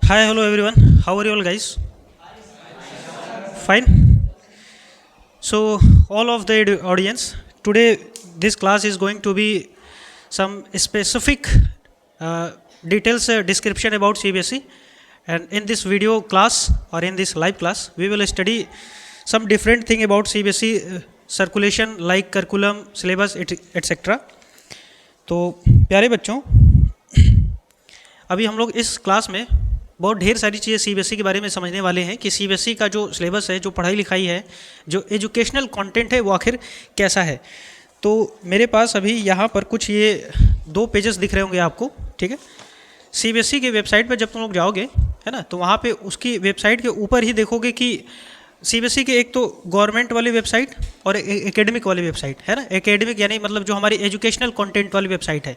Hi, hello everyone. How are you all guys? Fine. So, all of the audience, today this class is going to be some specific uh, details description about CBSE, and in this video class or in this live class we will study some different thing about CBSE circulation like curriculum, syllabus, etc. तो प्यारे बच्चों, अभी हम लोग इस class में बहुत ढेर सारी चीज़ें सीबीएसई के बारे में समझने वाले हैं कि सीबीएसई का जो सिलेबस है, जो पढ़ाई लिखाई है, जो एजुकेशनल कंटेंट है, वो आखिर कैसा है। तो मेरे पास अभी यहाँ पर कुछ ये 2 पेजेस दिख रहे होंगे आपको, ठीक है। सीबीएसई के वेबसाइट पर जब तुम लोग जाओगे, है ना, तो वहाँ पे उसकी वेबसाइट के ऊपर ही देखोगे कि सीबीएसई के एक तो गवर्नमेंट वाली वेबसाइट और एकेडमिक वाली वेबसाइट है ना। एकेडमिक यानी मतलब जो हमारी एजुकेशनल कंटेंट वाली वेबसाइट है,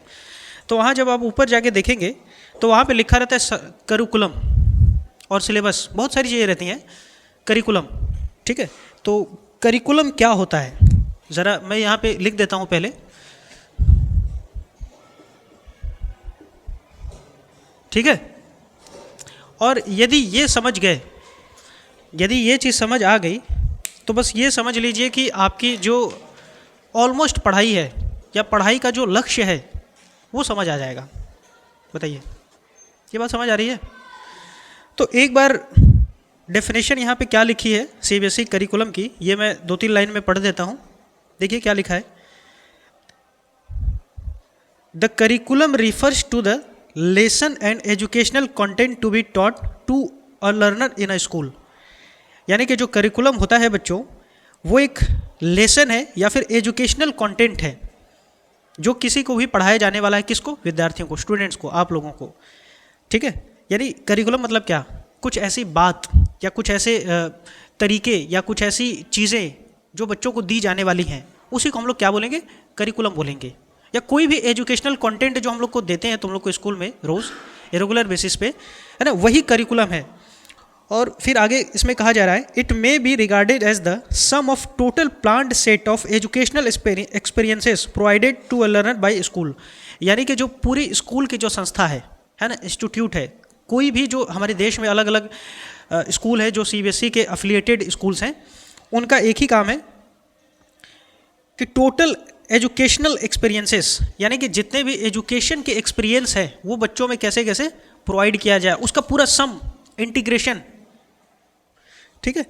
तो वहाँ जब आप ऊपर जाके देखेंगे तो वहाँ पे लिखा रहता है करिकुलम और सिलेबस, बहुत सारी चीज़ें रहती हैं। करिकुलम, ठीक है। तो करिकुलम क्या होता है, ज़रा मैं यहाँ पे लिख देता हूँ पहले, ठीक है। और यदि ये समझ गए, यदि ये चीज़ समझ आ गई, तो बस ये समझ लीजिए कि आपकी जो ऑलमोस्ट पढ़ाई है या पढ़ाई का जो लक्ष्य है वो समझ आ जाएगा। बताइए, ये बात समझ आ रही है? तो एक बार डेफिनेशन यहाँ पे क्या लिखी है सीबीएसई करिकुलम की, ये मैं 2-3 लाइन में पढ़ देता हूँ। देखिए क्या लिखा है। The curriculum refers to the lesson and educational content to be taught to a learner in a school. यानी कि जो करिकुलम होता है बच्चों, वो एक लेसन है या फिर एजुकेशनल कंटेंट है जो किसी को भी पढ़ाया जाने वाला है। किसको? विद्यार्थियों को, स्टूडेंट्स को, आप लोगों को, ठीक है। यानी करिकुलम मतलब क्या? कुछ ऐसी बात या कुछ ऐसे तरीके या कुछ ऐसी चीज़ें जो बच्चों को दी जाने वाली हैं, उसी को हम लोग क्या बोलेंगे? करिकुलम बोलेंगे। या कोई भी एजुकेशनल कंटेंट जो हम लोग को देते हैं तुम लोग को स्कूल में रोज़ रेगुलर बेसिस पे, है ना, वही करिकुलम है। और फिर आगे इसमें कहा जा रहा है, it may be regarded as the sum of total planned set of educational experiences provided to a learner by school. यानी कि जो पूरी स्कूल की जो संस्था है ना, इंस्टीट्यूट है, कोई भी जो हमारे देश में अलग अलग स्कूल है जो सीबीएसई के एफिलिएटेड स्कूल्स हैं, उनका एक ही काम है कि टोटल एजुकेशनल एक्सपीरियंसेस, यानी कि जितने भी एजुकेशन के एक्सपीरियंस है वो बच्चों में कैसे कैसे प्रोवाइड किया जाए, उसका पूरा सम, इंटीग्रेशन, ठीक है।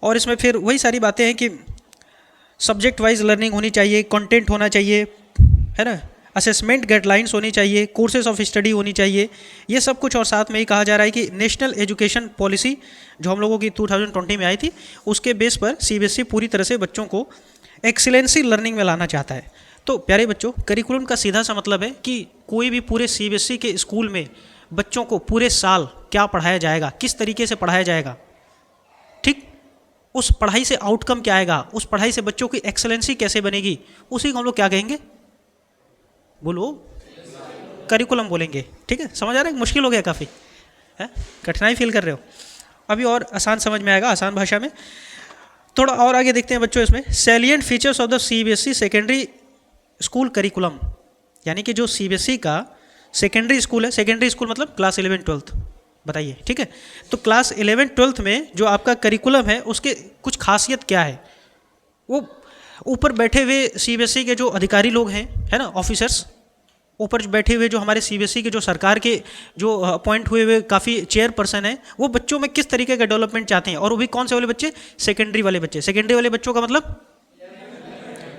और इसमें फिर वही सारी बातें हैं कि सब्जेक्ट वाइज लर्निंग होनी चाहिए, कंटेंट होना चाहिए, है ना, असेसमेंट गाइडलाइंस होनी चाहिए, कोर्सेज ऑफ स्टडी होनी चाहिए, ये सब कुछ। और साथ में ही कहा जा रहा है कि नेशनल एजुकेशन पॉलिसी जो हम लोगों की 2020 में आई थी, उसके बेस पर सीबीएसई पूरी तरह से बच्चों को एक्सीलेंसी लर्निंग में लाना चाहता है। तो प्यारे बच्चों, करिकुलम का सीधा सा मतलब है कि कोई भी पूरे सीबीएसई के स्कूल में बच्चों को पूरे साल क्या पढ़ाया जाएगा, किस तरीके से पढ़ाया जाएगा, ठीक, उस पढ़ाई से आउटकम क्या आएगा, उस पढ़ाई से बच्चों की एक्सेलेंसी कैसे बनेगी, उसी को हम लोग क्या कहेंगे? बोलो, करिकुलम बोलेंगे, ठीक है। समझ आ रहा है? मुश्किल हो गया काफ़ी, है, कठिनाई फील कर रहे हो? अभी और आसान समझ में आएगा, आसान भाषा में। थोड़ा और आगे देखते हैं बच्चों। इसमें salient features of the CBSE secondary school curriculum, यानी कि जो सीबीएसई का सेकेंडरी स्कूल है, सेकेंडरी स्कूल मतलब क्लास 11-12, बताइए, ठीक है। तो क्लास 11-12 में जो आपका करिकुलम है उसके कुछ खासियत क्या है? वो ऊपर बैठे हुए सीबीएसई के जो अधिकारी लोग हैं, है ना, ऑफिसर्स, ऊपर बैठे हुए जो हमारे सीबीएसई के जो सरकार के जो अपॉइंट हुए हुए काफ़ी चेयरपर्सन हैं, वो बच्चों में किस तरीके का डेवलपमेंट चाहते हैं, और वो भी कौन से वाले बच्चे? सेकेंडरी वाले बच्चे। सेकेंडरी वाले बच्चों का मतलब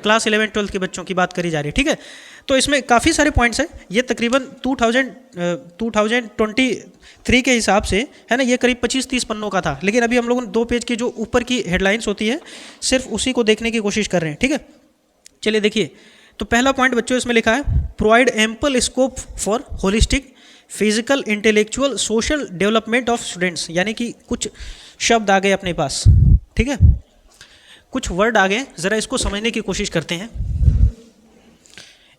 क्लास 11-12 के बच्चों की बात करी जा रही है, ठीक है। तो इसमें काफ़ी सारे पॉइंट्स हैं। ये तकरीबन 2023 के हिसाब से, है ना, ये करीब 25-30 पन्नों का था, लेकिन अभी हम लोगों ने 2 पेज की जो ऊपर की हेडलाइंस होती है सिर्फ उसी को देखने की कोशिश कर रहे हैं, ठीक है। चलिए देखिए, तो पहला पॉइंट बच्चों इसमें लिखा है, provide ample scope for holistic physical intellectual social development of students. यानी कि कुछ शब्द आ गए अपने पास, ठीक है, कुछ वर्ड आ गए, ज़रा इसको समझने की कोशिश करते हैं।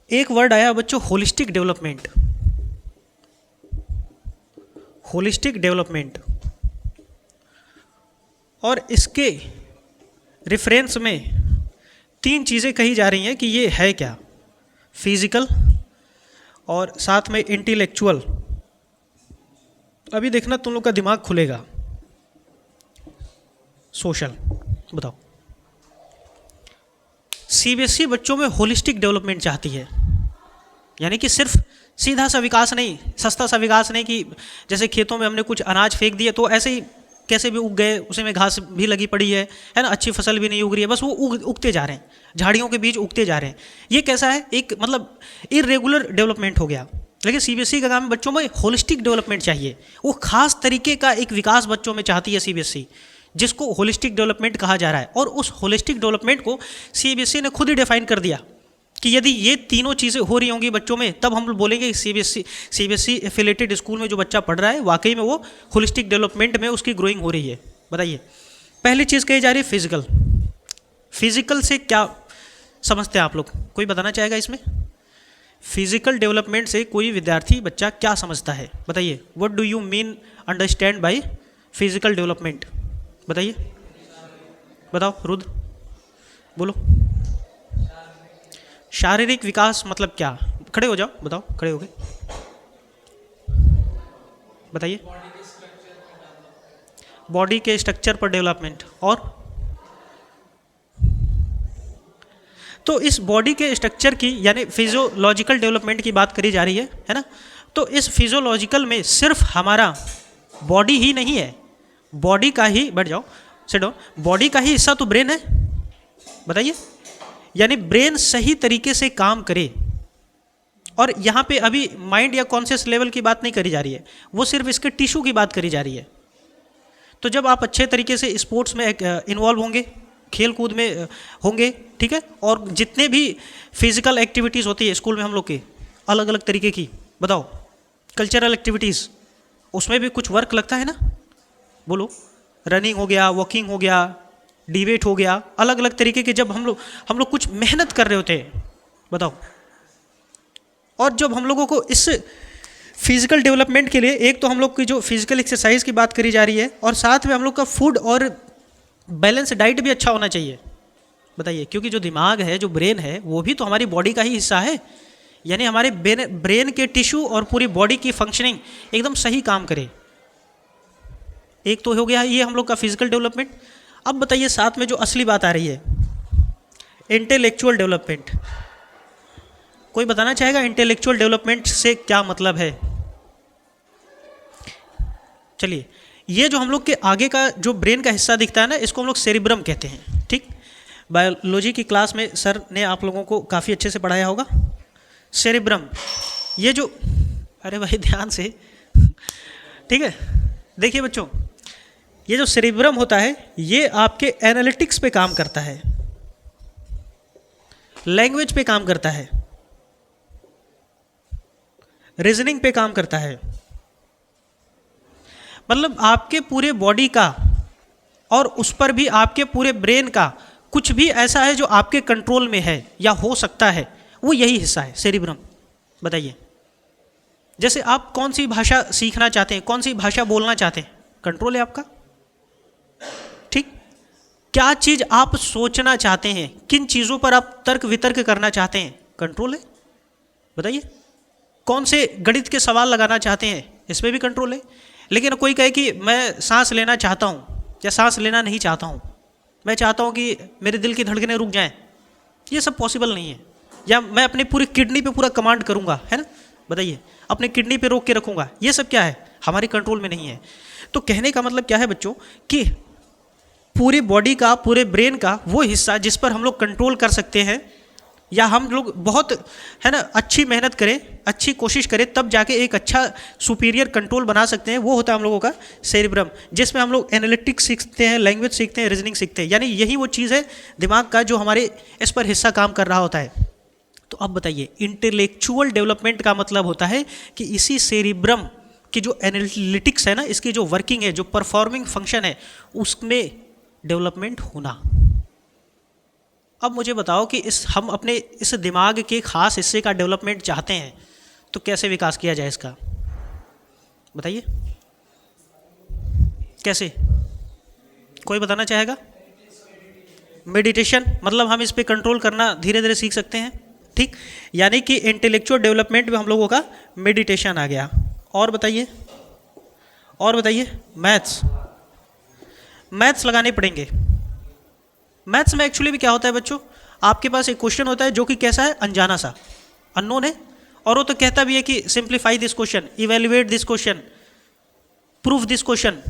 एक वर्ड आया बच्चों, होलिस्टिक डेवलपमेंट। होलिस्टिक डेवलपमेंट, और इसके रेफरेंस में 3 चीज़ें कही जा रही हैं कि ये है क्या। फिजिकल, और साथ में इंटेलेक्चुअल, अभी देखना तुम लोग का दिमाग खुलेगा। सोशल, बताओ। सीबीएसई बच्चों में होलिस्टिक डेवलपमेंट चाहती है, यानी कि सिर्फ सीधा सा विकास नहीं, सस्ता सा विकास नहीं कि जैसे खेतों में हमने कुछ अनाज फेंक दिए तो ऐसे ही कैसे भी उग गए, उसी में घास भी लगी पड़ी है ना, अच्छी फसल भी नहीं उग रही है, बस वो उगते जा रहे हैं, झाड़ियों के बीच उगते जा रहे हैं। ये कैसा है, एक मतलब इरेगुलर डेवलपमेंट हो गया। लेकिन सीबीएसई का काम है बच्चों में होलिस्टिक डेवलपमेंट चाहिए, वो खास तरीके का एक विकास बच्चों में चाहती है सीबीएसई, जिसको होलिस्टिक डेवलपमेंट कहा जा रहा है। और उस होलिस्टिक डेवलपमेंट को सीबीएसई ने खुद ही डिफाइन कर दिया कि यदि ये तीनों चीज़ें हो रही होंगी बच्चों में, तब हम बोलेंगे कि सीबीएसई एफिलेटेड स्कूल में जो बच्चा पढ़ रहा है वाकई में वो होलिस्टिक डेवलपमेंट में उसकी ग्रोइंग हो रही है। बताइए, पहली चीज़ कही जा रही है फिजिकल। फिजिकल से क्या समझते हैं आप लोग, कोई बताना चाहेगा इसमें? फिजिकल डेवलपमेंट से कोई विद्यार्थी बच्चा क्या समझता है, बताइए। What do you mean understand by physical development, बताइए, बताओ रुद्र, बोलो। शारीरिक विकास मतलब क्या? खड़े हो जाओ, बताओ, खड़े हो गए, बताइए। बॉडी के स्ट्रक्चर पर डेवलपमेंट। और तो इस बॉडी के स्ट्रक्चर की यानी फिजियोलॉजिकल डेवलपमेंट की बात करी जा रही है ना। तो इस फिजियोलॉजिकल में सिर्फ हमारा बॉडी ही नहीं है, बॉडी का ही, बैठ जाओ, सिट डाउन, बॉडी का ही हिस्सा तो ब्रेन है, बताइए। यानी ब्रेन सही तरीके से काम करे। और यहाँ पे अभी माइंड या कॉन्शियस लेवल की बात नहीं करी जा रही है, वो सिर्फ इसके टिश्यू की बात करी जा रही है। तो जब आप अच्छे तरीके से स्पोर्ट्स में इन्वॉल्व होंगे, खेल कूद में होंगे, ठीक है, और जितने भी फिजिकल एक्टिविटीज़ होती है स्कूल में हम लोग की अलग अलग तरीके की, बताओ, कल्चरल एक्टिविटीज़, उसमें भी कुछ वर्क लगता है ना, बोलो। रनिंग हो गया, वॉकिंग हो गया, डिबेट हो गया, अलग अलग तरीके के जब हम लोग कुछ मेहनत कर रहे होते हैं, बताओ। और जब हम लोगों को इस फिजिकल डेवलपमेंट के लिए एक तो हम लोग की जो फिजिकल एक्सरसाइज की बात करी जा रही है, और साथ में हम लोग का फूड और बैलेंस डाइट भी अच्छा होना चाहिए, बताइए। क्योंकि जो दिमाग है, जो ब्रेन है, वो भी तो हमारी बॉडी का ही हिस्सा है, यानी हमारे ब्रेन के टिश्यू और पूरी बॉडी की फंक्शनिंग एकदम सही काम करे। एक तो हो गया ये हम लोग का फिजिकल डेवलपमेंट। अब बताइए साथ में जो असली बात आ रही है, इंटेलेक्चुअल डेवलपमेंट। कोई बताना चाहेगा इंटेलेक्चुअल डेवलपमेंट से क्या मतलब है? चलिए, ये जो हम लोग के आगे का जो ब्रेन का हिस्सा दिखता है ना, इसको हम लोग सेरिब्रम कहते हैं, ठीक। बायोलॉजी की क्लास में सर ने आप लोगों को काफ़ी अच्छे से पढ़ाया होगा। सेरिब्रम, ये जो, अरे भाई ध्यान से, ठीक है, देखिए बच्चों, ये जो सेरिब्रम होता है ये आपके एनालिटिक्स पे काम करता है, लैंग्वेज पे काम करता है, रीजनिंग पे काम करता है। मतलब आपके पूरे बॉडी का और उस पर भी आपके पूरे ब्रेन का कुछ भी ऐसा है जो आपके कंट्रोल में है या हो सकता है, वो यही हिस्सा है सेरिब्रम। बताइए, जैसे आप कौन सी भाषा सीखना चाहते हैं, कौन सी भाषा बोलना चाहते हैं, कंट्रोल है आपका, ठीक। क्या चीज़ आप सोचना चाहते हैं, किन चीज़ों पर आप तर्क वितर्क करना चाहते हैं, कंट्रोल है, बताइए। कौन से गणित के सवाल लगाना चाहते हैं, इसमें भी कंट्रोल है। लेकिन कोई कहे कि मैं सांस लेना चाहता हूँ या सांस लेना नहीं चाहता हूँ, मैं चाहता हूँ कि मेरे दिल की धड़कनें रुक जाएं, ये सब पॉसिबल नहीं है। या मैं अपनी पूरी किडनी पे पूरा कमांड करूँगा, है ना, बताइए, अपने किडनी पे रोक के रखूँगा, ये सब क्या है, हमारे कंट्रोल में नहीं है। तो कहने का मतलब क्या है बच्चों, कि पूरी बॉडी का, पूरे ब्रेन का वो हिस्सा जिस पर हम लोग कंट्रोल कर सकते हैं, या हम लोग बहुत, है ना, अच्छी मेहनत करें, अच्छी कोशिश करें, तब जाके एक अच्छा सुपीरियर कंट्रोल बना सकते हैं, वो होता है हम लोगों का सेरिब्रम, जिसमें हम लोग एनालिटिक्स सीखते हैं, लैंग्वेज सीखते हैं, रीजनिंग सीखते हैं। यानी यही वो चीज़ है दिमाग का जो हमारे इस पर हिस्सा काम कर रहा होता है। तो अब बताइए, इंटेलेक्चुअल डेवलपमेंट का मतलब होता है कि इसी सेरिब्रम की जो एनालिटिक्स है ना, इसकी जो वर्किंग है, जो परफॉर्मिंग फंक्शन है, उसमें डेवलपमेंट होना। अब मुझे बताओ कि हम अपने इस दिमाग के खास हिस्से का डेवलपमेंट चाहते हैं, तो कैसे विकास किया जाए इसका, बताइए, कैसे? कोई बताना चाहेगा? मेडिटेशन, मतलब हम इस पे कंट्रोल करना धीरे धीरे सीख सकते हैं, ठीक। यानी कि इंटेलेक्चुअल डेवलपमेंट में हम लोगों का मेडिटेशन आ गया। और बताइए, और बताइए मैथ्स, मैथ्स लगाने पड़ेंगे। मैथ्स में एक्चुअली भी क्या होता है बच्चों, आपके पास एक क्वेश्चन होता है जो कि कैसा है, अनजाना सा, अननोन है, और वो तो कहता भी है कि simplify this question, evaluate this question, proof this question.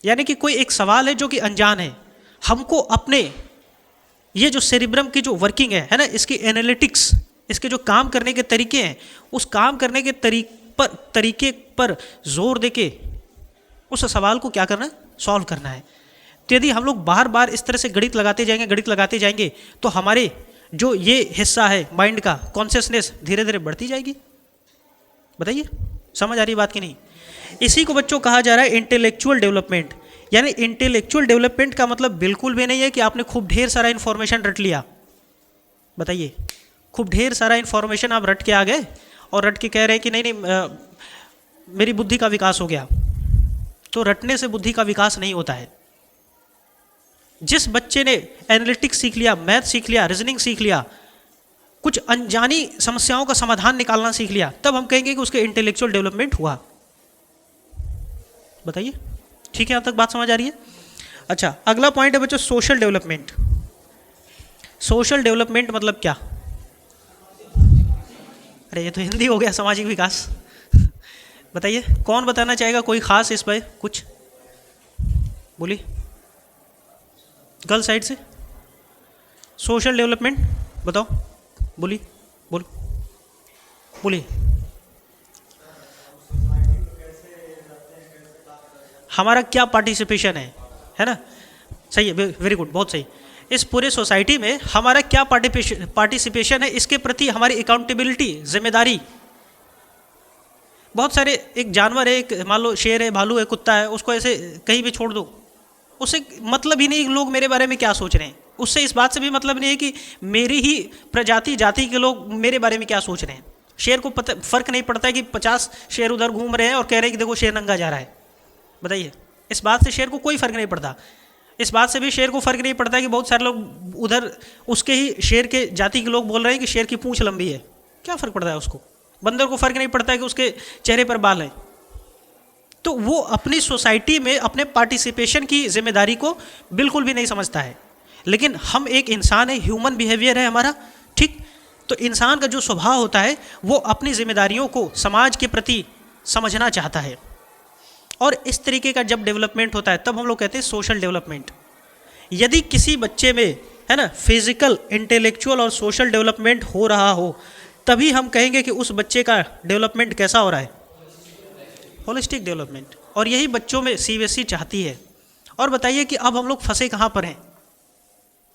यानी कि कोई एक सवाल है जो कि अनजान है, हमको अपने ये जो सेरिब्रम की जो वर्किंग है ना, इसकी एनालिटिक्स, इसके जो काम करने के तरीके हैं, उस काम करने के तरीके पर जोर देके उस सवाल को क्या करना है, सॉल्व करना है। तो यदि हम लोग बार बार इस तरह से गणित लगाते जाएंगे तो हमारे जो ये हिस्सा है माइंड का, कॉन्शियसनेस धीरे धीरे बढ़ती जाएगी। बताइए समझ आ रही बात की नहीं? इसी को बच्चों कहा जा रहा है इंटेलेक्चुअल डेवलपमेंट। यानी इंटेलेक्चुअल डेवलपमेंट का मतलब बिल्कुल भी नहीं है कि आपने खूब ढेर सारा इन्फॉर्मेशन रट लिया। बताइए, खूब ढेर सारा इन्फॉर्मेशन आप रट के आ गए और रट के कह रहे हैं कि नहीं मेरी बुद्धि का विकास हो गया। तो रटने से बुद्धि का विकास नहीं होता है। जिस बच्चे ने एनालिटिक्स सीख लिया, मैथ सीख लिया, रीजनिंग सीख लिया, कुछ अनजानी समस्याओं का समाधान निकालना सीख लिया, तब हम कहेंगे कि उसके इंटेलेक्चुअल डेवलपमेंट हुआ। बताइए ठीक है, यहाँ तक बात समझ आ रही है? अच्छा, अगला पॉइंट है बच्चों सोशल डेवलपमेंट। सोशल डेवलपमेंट मतलब क्या? अरे ये तो हिंदी हो गया, सामाजिक विकास। बताइए कौन बताना चाहेगा, कोई खास इस पर कुछ बोलिए। गर्ल साइड से सोशल डेवलपमेंट बताओ, बोलिए, बोलिए। हमारा क्या पार्टिसिपेशन है ना? सही है, वेरी गुड, बहुत सही। इस पूरे सोसाइटी में हमारा क्या पार्टिसिपेशन है, इसके प्रति हमारी अकाउंटेबिलिटी, जिम्मेदारी। बहुत सारे, एक जानवर है, एक मान लो शेर है, भालू है, कुत्ता है, उसको ऐसे कहीं भी छोड़ दो, उससे मतलब ही नहीं लोग मेरे बारे में क्या सोच रहे हैं। उससे इस बात से भी मतलब नहीं है कि मेरी ही प्रजाति जाति के लोग मेरे बारे में क्या सोच रहे हैं। शेर को फर्क नहीं पड़ता है कि 50 शेर उधर घूम रहे हैं और कह रहे हैं कि देखो शेर नंगा जा रहा है। बताइए, इस बात से शेर को कोई फर्क नहीं पड़ता। इस बात से भी शेर को फर्क नहीं पड़ता है कि बहुत सारे लोग उधर उसके ही शेर के जाति के लोग बोल रहे हैं कि शेर की पूंछ लंबी है। क्या फ़र्क पड़ता है उसको? बंदर को फर्क नहीं पड़ता है कि उसके चेहरे पर बाल है। तो वो अपनी सोसाइटी में अपने पार्टिसिपेशन की जिम्मेदारी को बिल्कुल भी नहीं समझता है। लेकिन हम एक इंसान है, ह्यूमन बिहेवियर है हमारा, ठीक? तो इंसान का जो स्वभाव होता है वो अपनी जिम्मेदारियों को समाज के प्रति समझना चाहता है। और इस तरीके का जब डेवलपमेंट होता है तब हम लोग कहते हैं सोशल डेवलपमेंट। यदि किसी बच्चे में है ना फिजिकल, इंटेलेक्चुअल और सोशल डेवलपमेंट हो रहा हो, तभी हम कहेंगे कि उस बच्चे का डेवलपमेंट कैसा हो रहा है, होलिस्टिक डेवलपमेंट। और यही बच्चों में सीबीएसई चाहती है। और बताइए कि अब हम लोग फंसे कहाँ पर हैं?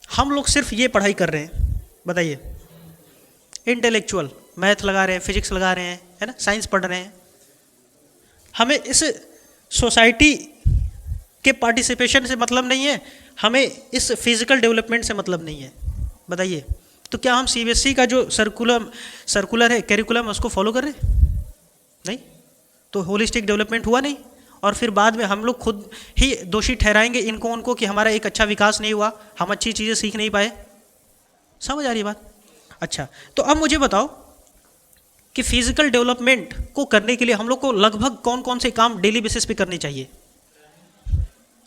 हम लोग सिर्फ ये पढ़ाई कर रहे हैं, बताइए, इंटेलेक्चुअल, मैथ लगा रहे हैं, फिजिक्स लगा रहे हैं, है ना, साइंस पढ़ रहे हैं। हमें इस सोसाइटी के पार्टिसिपेशन से मतलब नहीं है, हमें इस फिजिकल डेवलपमेंट से मतलब नहीं है। बताइए, तो क्या हम सीबीएसई का जो सर्कुलर है, कैरिकुलम, उसको फॉलो कर रहे हैं? नहीं, तो होलिस्टिक डेवलपमेंट हुआ नहीं। और फिर बाद में हम लोग खुद ही दोषी ठहराएंगे इनको उनको कि हमारा एक अच्छा विकास नहीं हुआ, हम अच्छी चीज़ें सीख नहीं पाए। समझ आ रही है बात? अच्छा, तो अब मुझे बताओ कि फिजिकल डेवलपमेंट को करने के लिए हम लोग को लगभग कौन कौन से काम डेली बेसिस पे करने चाहिए?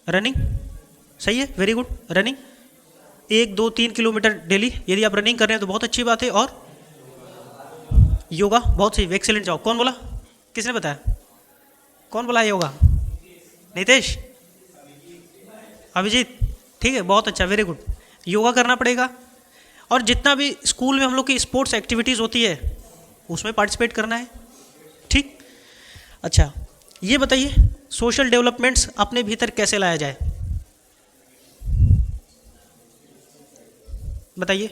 रनिंग, सही है, very good. Running 1, 2, 3 kilometre daily, यदि आप रनिंग कर रहे हैं तो बहुत अच्छी बात है। और योगा, बहुत सही, एक्सीलेंट। जाओ, कौन बोला, किसने बताया, कौन बोला योगा? नितेश, अभिजीत, ठीक है, बहुत अच्छा, वेरी गुड। योगा करना पड़ेगा। और जितना भी स्कूल में हम लोग की स्पोर्ट्स एक्टिविटीज़ होती है उसमें पार्टिसिपेट करना है, ठीक? अच्छा, ये बताइए सोशल डेवलपमेंट्स अपने भीतर कैसे लाया जाए? बताइए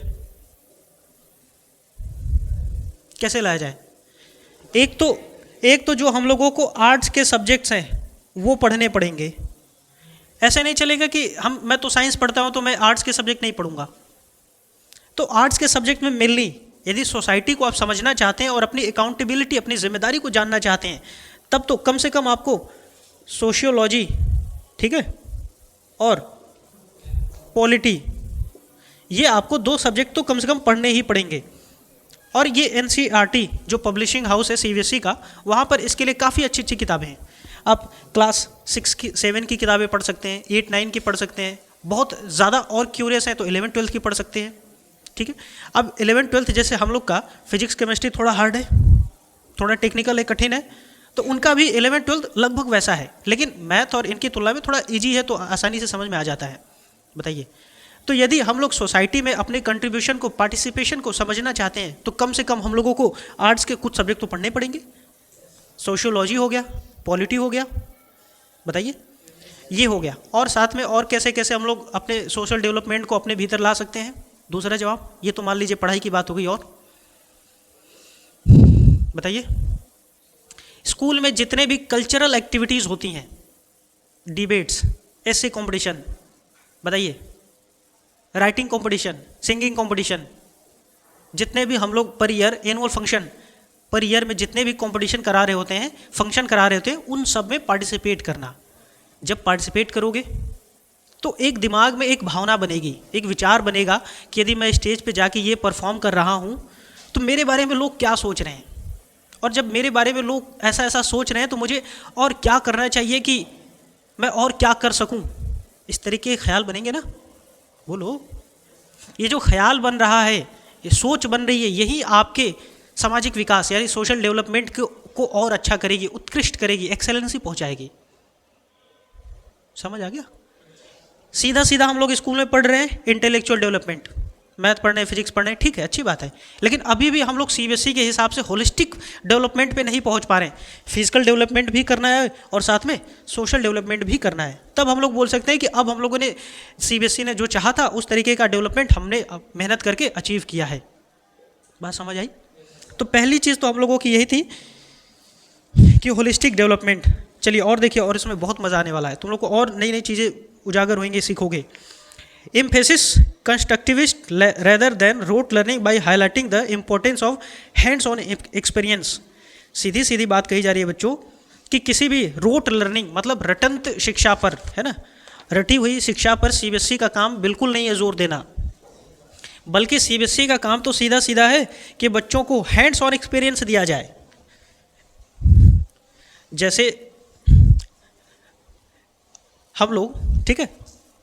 कैसे लाया जाए? एक तो जो हम लोगों को आर्ट्स के सब्जेक्ट्स हैं वो पढ़ने पड़ेंगे। ऐसे नहीं चलेगा कि मैं तो साइंस पढ़ता हूँ तो मैं आर्ट्स के सब्जेक्ट नहीं पढ़ूंगा। तो आर्ट्स के सब्जेक्ट में मेनली यदि सोसाइटी को आप समझना चाहते हैं और अपनी अकाउंटेबिलिटी, अपनी जिम्मेदारी को जानना चाहते हैं, तब तो कम से कम आपको सोशियोलॉजी, ठीक है, और पॉलिटी, ये आपको 2 सब्जेक्ट तो कम से कम पढ़ने ही पड़ेंगे। और ये एनसीईआरटी जो पब्लिशिंग हाउस है सीबीएसई का, वहाँ पर इसके लिए काफ़ी अच्छी अच्छी किताबें हैं। आप क्लास 6 की 7 की किताबें पढ़ सकते हैं, 8 9 की पढ़ सकते हैं, बहुत ज़्यादा और क्यूरियस हैं तो 11 12 की पढ़ सकते हैं, ठीक है। अब 11 12 जैसे हम लोग का फिजिक्स केमिस्ट्री थोड़ा हार्ड है, थोड़ा टेक्निकल है, कठिन है, तो उनका भी 11 12 लगभग वैसा है, लेकिन मैथ और इनकी तुलना में थोड़ा ईजी है, तो आसानी से समझ में आ जाता है। बताइए, तो यदि हम लोग सोसाइटी में अपने कंट्रीब्यूशन को, पार्टिसिपेशन को समझना चाहते हैं तो कम से कम हम लोगों को आर्ट्स के कुछ सब्जेक्ट तो पढ़ने पड़ेंगे। सोशियोलॉजी हो गया, पॉलिटी हो गया, बताइए, ये हो गया। और साथ में और कैसे कैसे हम लोग अपने सोशल डेवलपमेंट को अपने भीतर ला सकते हैं? दूसरा जवाब, ये तो मान लीजिए पढ़ाई की बात हो गई, और बताइए, स्कूल में जितने भी कल्चरल एक्टिविटीज़ होती हैं, डिबेट्स, ऐसे कॉम्पिटिशन, बताइए, राइटिंग कंपटीशन, सिंगिंग कंपटीशन, जितने भी हम लोग per year annual function, per year में जितने भी कंपटीशन करा रहे होते हैं, फंक्शन करा रहे होते हैं, उन सब में पार्टिसिपेट करना। जब पार्टिसिपेट करोगे तो एक दिमाग में एक भावना बनेगी, एक विचार बनेगा कि यदि मैं स्टेज पे जाके ये परफॉर्म कर रहा हूँ तो मेरे बारे में लोग क्या सोच रहे हैं, और जब मेरे बारे में लोग ऐसा ऐसा सोच रहे हैं तो मुझे और क्या करना चाहिए कि मैं और क्या कर सकूँ। इस तरीके के ख्याल बनेंगे ना। बोलो, ये जो ख्याल बन रहा है, ये सोच बन रही है, यही आपके सामाजिक विकास यानी सोशल डेवलपमेंट को और अच्छा करेगी, उत्कृष्ट करेगी, एक्सेलेंसी पहुंचाएगी। समझ आ गया? सीधा सीधा हम लोग स्कूल में पढ़ रहे हैं इंटेलेक्चुअल डेवलपमेंट, मैथ पढ़ रहे हैं, फिजिक्स पढ़ रहे हैं, ठीक है, अच्छी बात है, लेकिन अभी भी हम लोग सीबीएसई के हिसाब से होलिस्टिक डेवलपमेंट पे नहीं पहुंच पा रहे हैं। फिजिकल डेवलपमेंट भी करना है और साथ में सोशल डेवलपमेंट भी करना है, तब हम लोग बोल सकते हैं कि अब हम लोगों ने, सीबीएसई ने जो चाहा था उस तरीके का डेवलपमेंट हमने मेहनत करके अचीव किया है। बात समझ आई? तो पहली चीज़ तो हम लोगों की यही थी कि होलिस्टिक डेवलपमेंट। चलिए और देखिए, और इसमें बहुत मज़ा आने वाला है, तुम लोग को और नई नई चीज़ें उजागर होंगे, सीखोगे। Emphasis constructivist rather than rote learning by highlighting the importance of hands-on experience। सीधी सीधी बात कही जा रही है बच्चों कि किसी भी रोट लर्निंग मतलब रटंत शिक्षा पर, है ना, रटी हुई शिक्षा पर सीबीएसई का काम बिल्कुल नहीं है जोर देना, बल्कि सीबीएसई का काम तो सीधा सीधा है कि बच्चों को हैंड्स ऑन एक्सपीरियंस दिया जाए। जैसे हम लोग, ठीक है,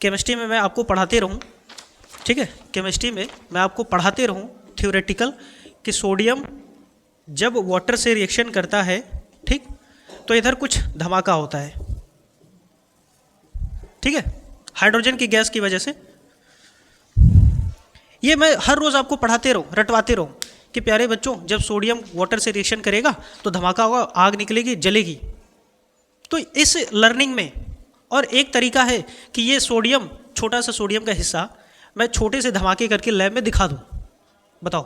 केमिस्ट्री में मैं आपको पढ़ाते रहूं, ठीक है, केमिस्ट्री में मैं आपको पढ़ाते रहूं थ्योरेटिकल कि सोडियम जब वाटर से रिएक्शन करता है, ठीक, तो इधर कुछ धमाका होता है, ठीक है, हाइड्रोजन की गैस की वजह से। ये मैं हर रोज़ आपको पढ़ाते रहूं, रटवाते रहूं कि प्यारे बच्चों, जब सोडियम वाटर से रिएक्शन करेगा तो धमाका होगा, आग निकलेगी, जलेगी। तो इस लर्निंग में और एक तरीका है कि ये सोडियम, छोटा सा सोडियम का हिस्सा मैं छोटे से धमाके करके लैब में दिखा दूं, बताओ।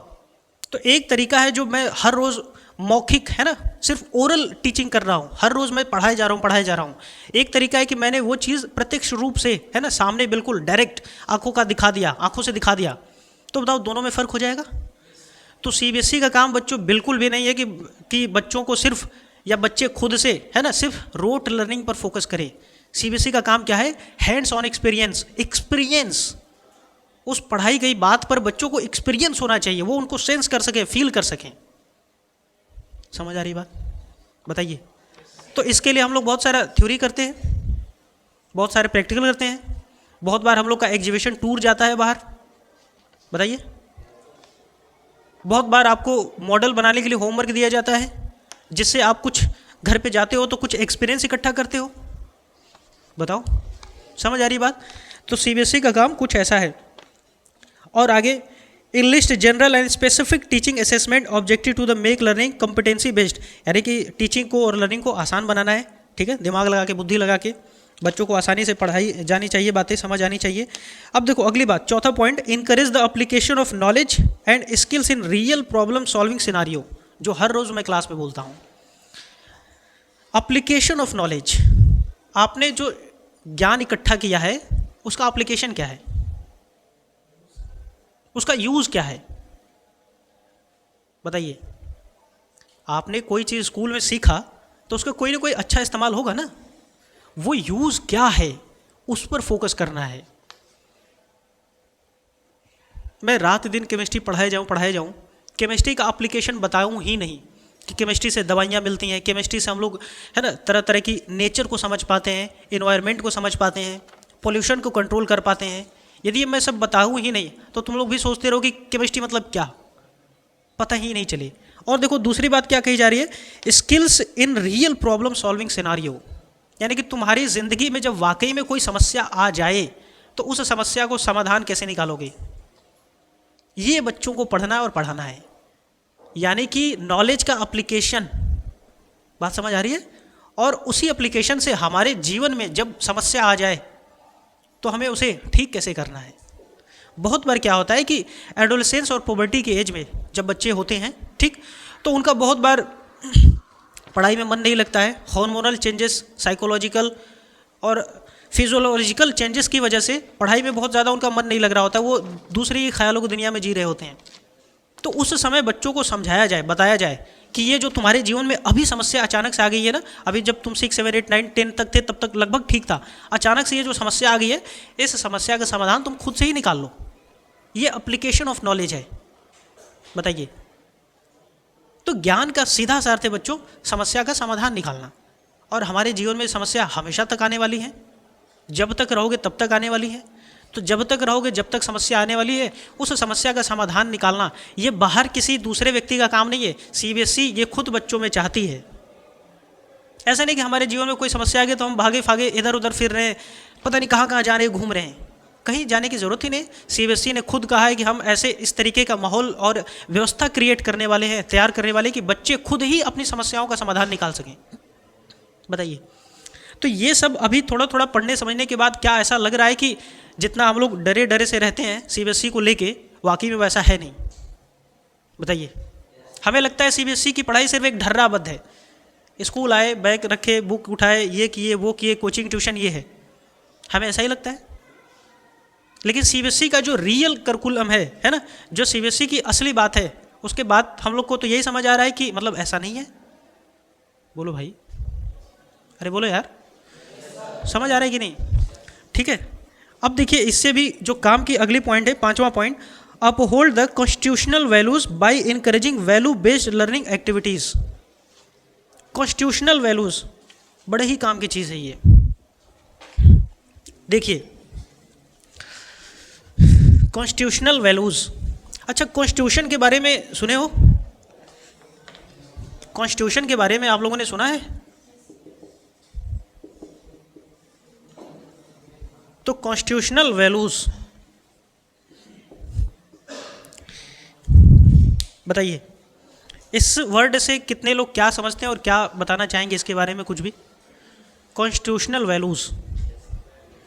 तो एक तरीका है जो मैं हर रोज़ मौखिक, है ना, सिर्फ ओरल टीचिंग कर रहा हूँ, हर रोज़ मैं पढ़ाए जा रहा हूँ। एक तरीका है कि मैंने वो चीज़ प्रत्यक्ष रूप से, है ना, सामने बिल्कुल डायरेक्ट आंखों का दिखा दिया, आंखों से दिखा दिया। तो बताओ, दोनों में फ़र्क हो जाएगा। तो सीबीएसई का काम बच्चों बिल्कुल भी नहीं है कि बच्चों को सिर्फ, या बच्चे खुद से, है ना, सिर्फ रोट लर्निंग पर फोकस करें। सीबीएसई का काम क्या है? Hands on experience. उस पढ़ाई गई बात पर बच्चों को एक्सपीरियंस होना चाहिए, वो उनको सेंस कर सकें, फील कर सकें। समझ आ रही बात? बताइए। तो इसके लिए हम लोग बहुत सारा थ्योरी करते हैं, बहुत सारे प्रैक्टिकल करते हैं, बहुत बार हम लोग का एग्जीबिशन टूर जाता है बाहर, बताइए। बहुत बार आपको मॉडल बनाने के लिए होमवर्क दिया जाता है, जिससे आप कुछ घर पे जाते हो तो कुछ एक्सपीरियंस इकट्ठा करते हो। बताओ, समझ आ रही बात? तो सीबीएसई का काम कुछ ऐसा है। और आगे, enlist general and specific teaching assessment objective to the make learning competency based, यानी कि टीचिंग को और लर्निंग को आसान बनाना है, ठीक है, दिमाग लगा के, बुद्धि लगा के बच्चों को आसानी से पढ़ाई जानी चाहिए, बातें समझ आनी चाहिए। अब देखो अगली बात, चौथा point, encourage the application of knowledge and skills in real problem solving scenario, जो हर रोज़ मैं क्लास में बोलता हूँ। एप्लीकेशन ऑफ नॉलेज, आपने जो ज्ञान इकट्ठा किया है उसका एप्लीकेशन क्या है, उसका यूज़ क्या है, बताइए। आपने कोई चीज़ स्कूल में सीखा तो उसका कोई ना कोई अच्छा इस्तेमाल होगा ना, वो यूज़ क्या है उस पर फोकस करना है। मैं रात दिन केमिस्ट्री पढ़ाए जाऊँ केमिस्ट्री का एप्लीकेशन बताऊँ ही नहीं, कि केमिस्ट्री से दवाइयाँ मिलती हैं, केमिस्ट्री से हम लोग है ना तरह तरह की नेचर को समझ पाते हैं, इन्वायरमेंट को समझ पाते हैं, पोल्यूशन को कंट्रोल कर पाते हैं। यदि मैं सब बताऊँ ही नहीं तो तुम लोग भी सोचते रहो कि केमिस्ट्री मतलब क्या, पता ही नहीं चले। और देखो दूसरी बात क्या कही जा रही है, skills in real problem solving scenario, यानी कि तुम्हारी ज़िंदगी में जब वाकई में कोई समस्या आ जाए तो उस समस्या को समाधान कैसे निकालोगे, ये बच्चों को पढ़ना और पढ़ाना है। यानी कि नॉलेज का एप्लीकेशन, बात समझ आ रही है, और उसी एप्लीकेशन से हमारे जीवन में जब समस्या आ जाए तो हमें उसे ठीक कैसे करना है। बहुत बार क्या होता है कि एडोलेसेंस और पुबर्टी के एज में जब बच्चे होते हैं, ठीक, तो उनका बहुत बार पढ़ाई में मन नहीं लगता है। हार्मोनल चेंजेस, साइकोलॉजिकल और फिजियोलॉजिकल चेंजेस की वजह से पढ़ाई में बहुत ज़्यादा उनका मन नहीं लग रहा होता, वो दूसरी ख्यालों की दुनिया में जी रहे होते हैं। तो उस समय बच्चों को समझाया जाए, बताया जाए कि ये जो तुम्हारे जीवन में अभी समस्या अचानक से आ गई है ना, अभी जब तुम 6, 7, 8, 9, 10 तक थे तब तक लगभग ठीक था, अचानक से ये जो समस्या आ गई है, इस समस्या का समाधान तुम खुद से ही निकाल लो। ये एप्लीकेशन ऑफ नॉलेज है। बताइए, तो ज्ञान का सीधा सा अर्थ है बच्चों समस्या का समाधान निकालना। और हमारे जीवन में समस्या हमेशा तक आने वाली है, जब तक रहोगे तब तक आने वाली है। तो जब तक रहोगे, जब तक समस्या आने वाली है, उस समस्या का समाधान निकालना ये बाहर किसी दूसरे व्यक्ति का काम नहीं है। सीबीएसई ये खुद बच्चों में चाहती है। ऐसा नहीं कि हमारे जीवन में कोई समस्या आ गई तो हम भागे फागे इधर उधर फिर रहे हैं, पता नहीं कहाँ कहाँ जा रहे हैं, घूम रहे हैं। कहीं जाने की ज़रूरत ही नहीं। सीबीएसई ने खुद कहा है कि हम ऐसे इस तरीके का माहौल और व्यवस्था क्रिएट करने वाले हैं, तैयार करने वाले, कि बच्चे खुद ही अपनी समस्याओं का समाधान निकाल सकें। बताइए, तो ये सब अभी थोड़ा थोड़ा पढ़ने समझने के बाद क्या ऐसा लग रहा है कि जितना हम लोग डरे डरे से रहते हैं सीबीएसई को लेके, वाकई में वैसा है नहीं। बताइए, हमें लगता है सीबीएसई की पढ़ाई सिर्फ एक ढर्राबद्ध है, स्कूल आए, बैग रखे, बुक उठाए, ये किए वो किए, कोचिंग ट्यूशन ये है, हमें ऐसा ही लगता है। लेकिन सीबीएसई का जो रियल करिकुलम है ना, जो सीबीएसई की असली बात है, उसके बाद हम लोग को तो यही समझ आ रहा है कि मतलब ऐसा नहीं है। बोलो भाई, अरे बोलो यार, समझ आ रहा है कि नहीं? ठीक है, अब देखिए इससे भी जो काम की अगली पॉइंट है, 5वां point, uphold the constitutional values by encouraging value based learning activities. Constitutional values बड़े ही काम की चीज़ है ये। देखिए, कॉन्स्टिट्यूशनल वैल्यूज, अच्छा कॉन्स्टिट्यूशन के बारे में सुने हो? कॉन्स्टिट्यूशन के बारे में आप लोगों ने सुना है? तो कॉन्स्टिट्यूशनल वैल्यूज बताइए, इस वर्ड से कितने लोग क्या समझते हैं और क्या बताना चाहेंगे इसके बारे में कुछ भी? कॉन्स्टिट्यूशनल वैल्यूज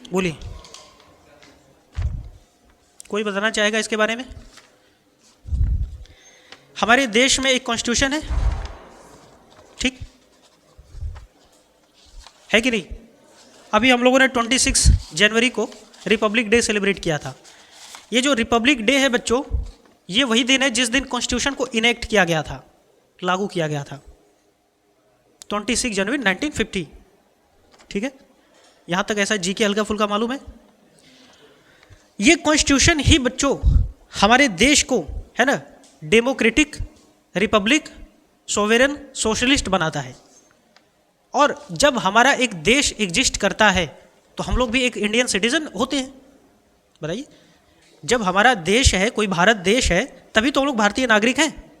बोलिए, कोई बताना चाहेगा इसके बारे में? हमारे देश में एक कॉन्स्टिट्यूशन है, ठीक है कि नहीं? अभी हम लोगों ने 26 जनवरी को रिपब्लिक डे सेलिब्रेट किया था। ये जो रिपब्लिक डे है बच्चों, ये वही दिन है जिस दिन कॉन्स्टिट्यूशन को इनेक्ट किया गया था, लागू किया गया था, 26 जनवरी 1950। ठीक है, यहाँ तक ऐसा जी के हल्का फुल्का मालूम है। ये कॉन्स्टिट्यूशन ही बच्चों हमारे देश को है ना डेमोक्रेटिक, रिपब्लिक, सोवेरन, सोशलिस्ट बनाता है। और जब हमारा एक देश एग्जिस्ट करता है तो हम लोग भी एक इंडियन सिटीजन होते हैं। बताइए, जब हमारा देश है, कोई भारत देश है, तभी तो हम लोग भारतीय नागरिक हैं।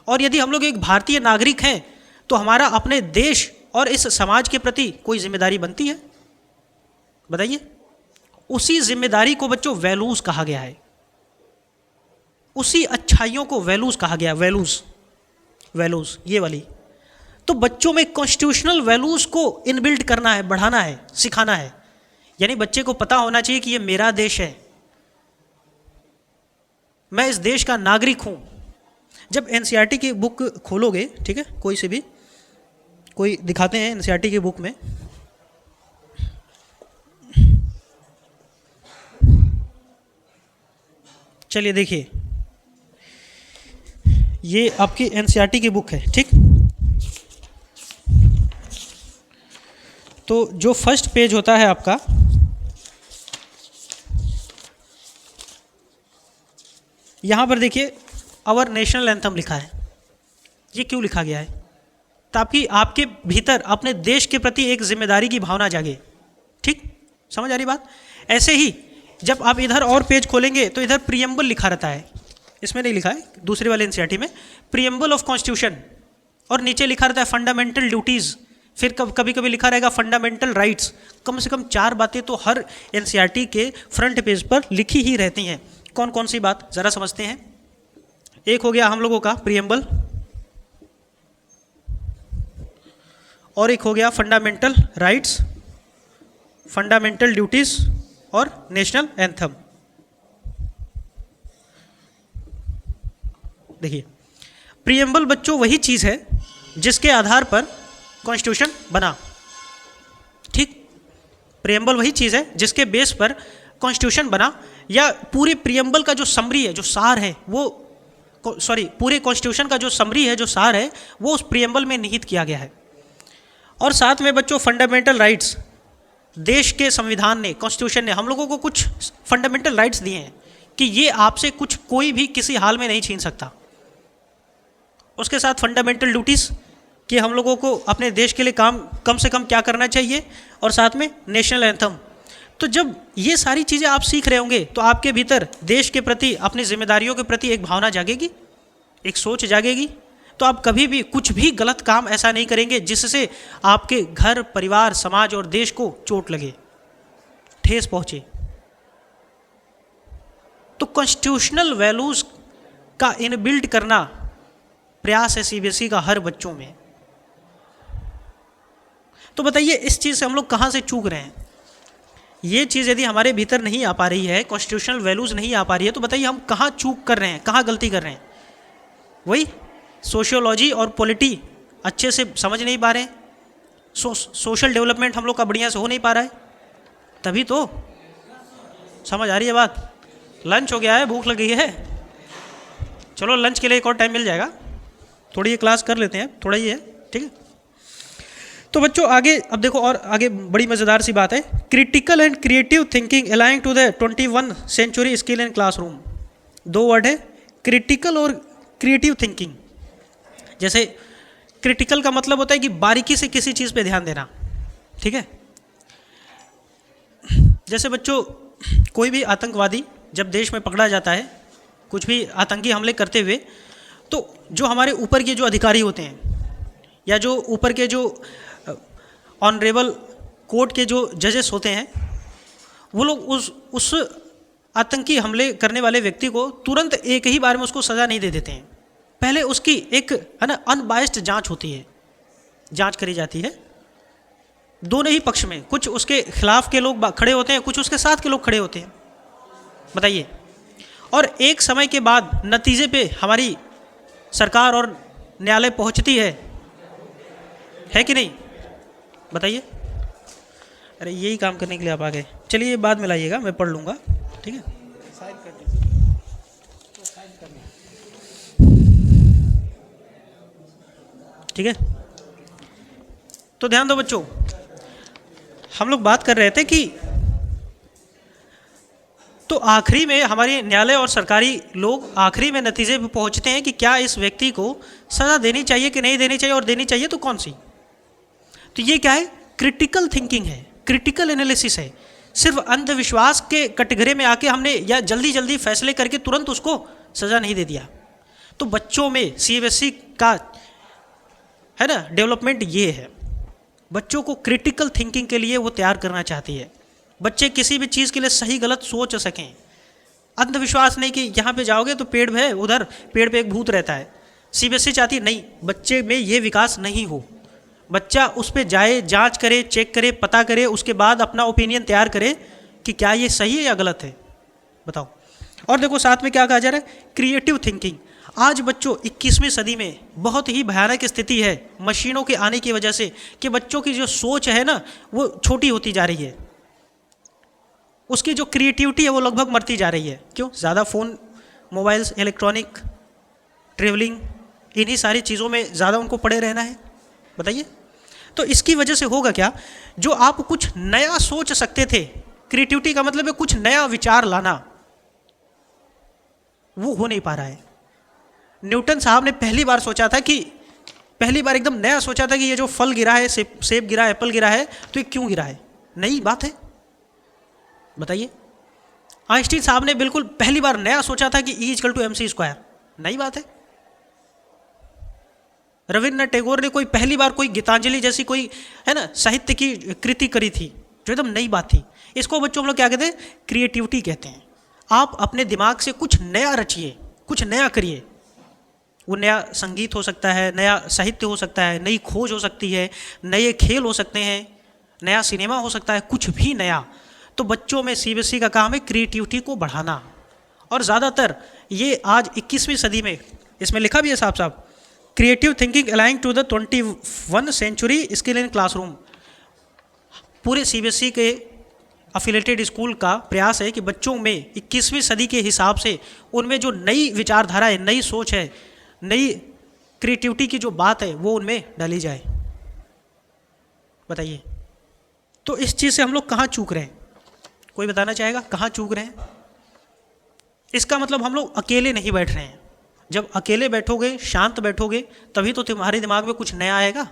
और यदि हम लोग एक भारतीय नागरिक हैं तो हमारा अपने देश और इस समाज के प्रति कोई जिम्मेदारी बनती है। बताइए, उसी जिम्मेदारी को बच्चों वैल्यूज कहा गया है, उसी अच्छाइयों को वैल्यूज कहा गया। वैल्यूज, वैल्यूज ये वाली, तो बच्चों में कॉन्स्टिट्यूशनल वैल्यूज को इनबिल्ट करना है, बढ़ाना है, सिखाना है। यानी बच्चे को पता होना चाहिए कि ये मेरा देश है, मैं इस देश का नागरिक हूं। जब एनसीईआरटी की बुक खोलोगे, ठीक है, कोई से भी, कोई दिखाते हैं एनसीईआरटी की बुक में, चलिए देखिए, ये आपकी एनसीईआरटी की बुक है, ठीक। तो जो फर्स्ट पेज होता है आपका, यहाँ पर देखिए आवर नेशनल एंथम लिखा है। ये क्यों लिखा गया है? ताकि आपके भीतर अपने देश के प्रति एक जिम्मेदारी की भावना जागे। ठीक, समझ आ रही बात? ऐसे ही जब आप इधर और पेज खोलेंगे तो इधर प्रीएम्बल लिखा रहता है, इसमें नहीं लिखा है, दूसरे वाले एनसीईआरटी में प्रीएम्बल ऑफ कॉन्स्टिट्यूशन, और नीचे लिखा रहता है फंडामेंटल ड्यूटीज़, फिर कभी कभी लिखा रहेगा फंडामेंटल राइट्स। कम से कम 4 बातें तो हर एनसीईआरटी के फ्रंट पेज पर लिखी ही रहती हैं। कौन कौन सी बात ज़रा समझते हैं। एक हो गया हम लोगों का प्रीएम्बल, और एक हो गया फंडामेंटल राइट्स, फंडामेंटल ड्यूटीज़ और नेशनल एंथम। देखिए, प्रीएम्बल बच्चों वही चीज़ है जिसके आधार पर कॉन्स्टिट्यूशन बना। ठीक, प्रीएम्बल वही चीज़ है जिसके बेस पर कॉन्स्टिट्यूशन बना, या पूरे प्रीएम्बल का जो समरी है, जो सार है, वो पूरे कॉन्स्टिट्यूशन का जो समरी है, जो सार है, वो उस प्रीएम्बल में निहित किया गया है। और साथ में बच्चों फंडामेंटल राइट्स, देश के संविधान ने, कॉन्स्टिट्यूशन ने हम लोगों को कुछ फंडामेंटल राइट्स दिए हैं कि ये आपसे कुछ कोई भी किसी हाल में नहीं छीन सकता। उसके साथ फंडामेंटल ड्यूटीज़ कि हम लोगों को अपने देश के लिए कम से कम क्या करना चाहिए, और साथ में नेशनल एंथम। तो जब ये सारी चीज़ें आप सीख रहे होंगे तो आपके भीतर देश के प्रति, अपनी जिम्मेदारियों के प्रति एक भावना जागेगी, एक सोच जागेगी। तो आप कभी भी कुछ भी गलत काम ऐसा नहीं करेंगे जिससे आपके घर, परिवार, समाज और देश को चोट लगे, ठेस पहुँचे। तो कॉन्स्टिट्यूशनल वैल्यूज़ का इनबिल्ट करना प्रयास है सीबीएसई का हर बच्चों में। तो बताइए, इस चीज़ से हम लोग कहाँ से चूक रहे हैं? ये चीज़ यदि हमारे भीतर नहीं आ पा रही है, कॉन्स्टिट्यूशनल वैल्यूज़ नहीं आ पा रही है, तो बताइए हम कहाँ चूक कर रहे हैं, कहाँ गलती कर रहे हैं? वही सोशियोलॉजी और पॉलिटी अच्छे से समझ नहीं पा रहे हैं, सोशल डेवलपमेंट हम लोग का बढ़िया से हो नहीं पा रहा है, तभी तो। समझ आ रही है बात? लंच हो गया है, भूख लगी है, चलो लंच के लिए एक और टाइम मिल जाएगा, थोड़ी ये क्लास कर लेते हैं, थोड़ा ही है, ठीक है। तो बच्चों आगे अब देखो, और आगे बड़ी मज़ेदार सी बात है, critical and creative thinking aligning to the 21 century skill in classroom. 2 word है, क्रिटिकल और क्रिएटिव थिंकिंग। जैसे क्रिटिकल का मतलब होता है कि बारीकी से किसी चीज़ पे ध्यान देना, ठीक है। जैसे बच्चों, कोई भी आतंकवादी जब देश में पकड़ा जाता है, कुछ भी आतंकी हमले करते हुए, तो जो हमारे ऊपर के जो अधिकारी होते हैं, या जो ऊपर के जो ऑनरेबल कोर्ट के जो जजेस होते हैं, वो लोग उस आतंकी हमले करने वाले व्यक्ति को तुरंत एक ही बार में उसको सज़ा नहीं दे देते हैं। पहले उसकी एक, है ना, अनबायस्ड जांच होती है, जांच करी जाती है दोनों ही पक्ष में। कुछ उसके खिलाफ के लोग खड़े होते हैं, कुछ उसके साथ के लोग खड़े होते हैं, बताइए। और एक समय के बाद नतीजे पे हमारी सरकार और न्यायालय पहुंचती है कि नहीं, बताइए। अरे यही काम करने के लिए आप आ गए, चलिए ये बाद में लाइएगा, मैं पढ़ लूँगा, ठीक है। ठीक है, तो ध्यान दो बच्चों, हम लोग बात कर रहे थे कि तो आखिरी में हमारे न्यायालय और सरकारी लोग आखिरी में नतीजे पे पहुंचते हैं कि क्या इस व्यक्ति को सज़ा देनी चाहिए कि नहीं देनी चाहिए, और देनी चाहिए तो कौन सी। तो ये क्या है? क्रिटिकल थिंकिंग है, क्रिटिकल एनालिसिस है। सिर्फ अंधविश्वास के कटघरे में आके हमने या जल्दी जल्दी फैसले करके तुरंत उसको सज़ा नहीं दे दिया। तो बच्चों में सीबीएसई का, है ना, डेवलपमेंट ये है, बच्चों को क्रिटिकल थिंकिंग के लिए वो तैयार करना चाहती है। बच्चे किसी भी चीज़ के लिए सही गलत सोच सकें। अंधविश्वास नहीं कि यहाँ पे जाओगे तो पेड़ है, उधर पेड़ पे एक भूत रहता है। सीबीएसई चाहती नहीं, बच्चे में ये विकास नहीं हो। बच्चा उस पर जाए, जांच करे, चेक करे, पता करे, उसके बाद अपना ओपिनियन तैयार करे कि क्या ये सही है या गलत है, बताओ। और देखो साथ में क्या कहा जा रहा है, क्रिएटिव थिंकिंग। आज बच्चों 21वीं सदी में बहुत ही भयानक स्थिति है मशीनों के आने की वजह से, कि बच्चों की जो सोच है ना वो छोटी होती जा रही है, उसकी जो क्रिएटिविटी है वो लगभग मरती जा रही है। क्यों? ज़्यादा फ़ोन, मोबाइल्स, इलेक्ट्रॉनिक, ट्रेवलिंग, इन्हीं सारी चीज़ों में ज़्यादा उनको पड़े रहना है, बताइए। तो इसकी वजह से होगा क्या, जो आप कुछ नया सोच सकते थे, क्रिएटिविटी का मतलब है कुछ नया विचार लाना, वो हो नहीं पा रहा है। न्यूटन साहब ने पहली बार सोचा था कि पहली बार एकदम नया सोचा था कि ये जो फल गिरा है, सेब गिरा है, एप्पल गिरा है, तो ये क्यों गिरा है? नई बात है, बताइए। आइंस्टीन साहब ने बिल्कुल पहली बार नया सोचा था कि E=mc², नई बात है। रविन्द्रनाथ टैगोर ने कोई पहली बार कोई गीतांजलि जैसी कोई है ना साहित्य की कृति करी थी जो एकदम नई बात थी। इसको बच्चों हम लोग क्या कहते हैं? क्रिएटिविटी कहते हैं। आप अपने दिमाग से कुछ नया रचिए, कुछ नया करिए। वो नया संगीत हो सकता है, नया साहित्य हो सकता है, नई खोज हो सकती है, नए खेल हो सकते हैं, नया सिनेमा हो सकता है, कुछ भी नया। तो बच्चों में CBSE का काम है क्रिएटिविटी को बढ़ाना। और ज़्यादातर ये आज 21वीं सदी में, इसमें लिखा भी है साफ साफ, creative thinking aligning to the 21 century skill in classroom. पूरे CBSE के अफिलेटेड स्कूल का प्रयास है कि बच्चों में 21वीं सदी के हिसाब से उनमें जो नई विचारधारा है, नई सोच है, नई क्रिएटिविटी की जो बात है वो उनमें डाली जाए। बताइए, तो इस चीज़ से हम लोग कहाँ चूक रहे हैं? कोई बताना चाहेगा कहाँ चूक रहे हैं? इसका मतलब हम लोग अकेले नहीं बैठ रहे हैं। जब अकेले बैठोगे, शांत बैठोगे, तभी तो तुम्हारे दिमाग में कुछ नया आएगा।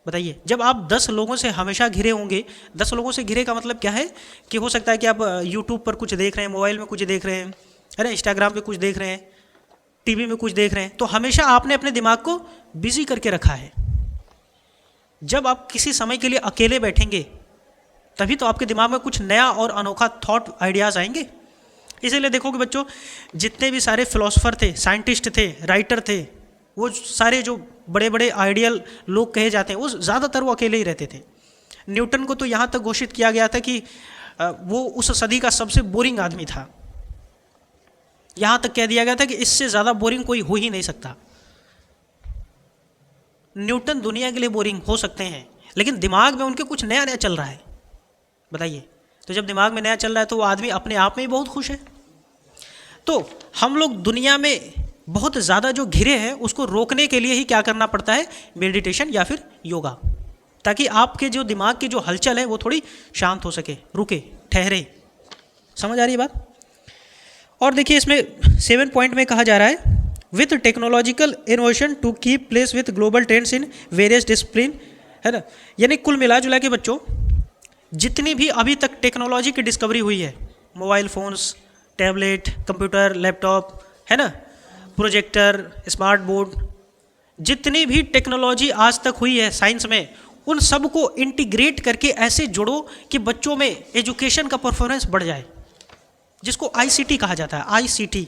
बताइए, जब आप 10 लोगों से हमेशा घिरे होंगे, 10 लोगों से घिरे का मतलब क्या है कि हो सकता है कि आप यूट्यूब पर कुछ देख रहे हैं, मोबाइल में कुछ देख रहे हैं, है ना, इंस्टाग्राम पे कुछ देख रहे हैं, टीवी में कुछ देख रहे हैं, तो हमेशा आपने अपने दिमाग को बिजी करके रखा है। जब आप किसी समय के लिए अकेले बैठेंगे तभी तो आपके दिमाग में कुछ नया और अनोखा थॉट आइडियाज़ आएंगे। इसीलिए देखो कि बच्चों, जितने भी सारे फिलोसोफर थे, साइंटिस्ट थे, राइटर थे, वो सारे जो बड़े बड़े आइडियल लोग कहे जाते हैं, वो ज़्यादातर वो अकेले ही रहते थे। न्यूटन को तो यहाँ तक घोषित किया गया था कि वो उस सदी का सबसे बोरिंग आदमी था। यहाँ तक कह दिया गया था कि इससे ज़्यादा बोरिंग कोई हो ही नहीं सकता। न्यूटन दुनिया के लिए बोरिंग हो सकते हैं, लेकिन दिमाग में उनके कुछ नया नया चल रहा है। बताइए, तो जब दिमाग में नया चल रहा है तो वो आदमी अपने आप में ही बहुत खुश है। तो हम लोग दुनिया में बहुत ज़्यादा जो घिरे हैं उसको रोकने के लिए ही क्या करना पड़ता है? मेडिटेशन या फिर योगा, ताकि आपके जो दिमाग की जो हलचल है वो थोड़ी शांत हो सके, रुके, ठहरे। समझ आ रही है बात? और देखिए, इसमें 7 पॉइंट में कहा जा रहा है, with technological innovation to keep place with global trends in various discipline, है ना। यानी कुल मिला जुला के बच्चों, जितनी भी अभी तक टेक्नोलॉजी की डिस्कवरी हुई है, mobile phones, tablet, computer, laptop, है ना, प्रोजेक्टर, स्मार्ट बोर्ड, जितनी भी टेक्नोलॉजी आज तक हुई है साइंस में, उन सब को इंटीग्रेट करके ऐसे जोड़ो कि बच्चों में एजुकेशन का परफॉर्मेंस बढ़ जाए, जिसको ICT कहा जाता है। ICT,